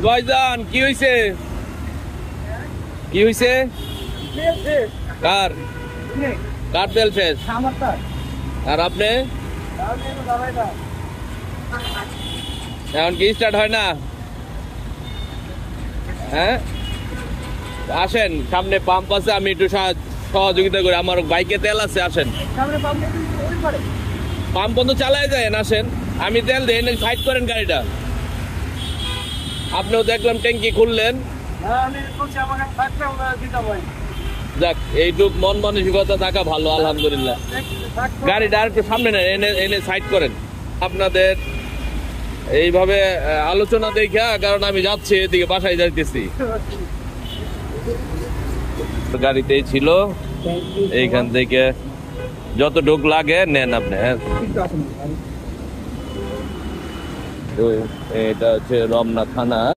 ভাইজান কি হইছে? কি হইছে? কার কার তেল শেষ? আর আপনি এখন কি স্টার্ট হয় না? হ্যাঁ, আসেন, সামনে পাম্প আছে, আমি একটু সহযোগিতা করি। আমার বাইকে তেল আছে, আসেন। পাম্প বন্ধ চালায় যায়, আসেন, আমি তেল দিই, সাইড করেন গাড়িটা। আপনিও দেখলাম ট্যাঙ্কি খুললেন। যাক, এইটুক মন মানসিকতা থাকা ভালো, আলহামদুলিল্লাহ। গাড়িটা আর একটু সামনে নেন, এনে এনে সাইড করেন। আপনাদের এইভাবে আলোচনা দেখা, কারণ আমি যাচ্ছি এদিকে, বাসায় যাইতেছি। গাড়িতেই ছিল, এইখান থেকে যতটুক লাগে নেন আপনি। হ্যাঁ, এটা হচ্ছে রমনা থানা।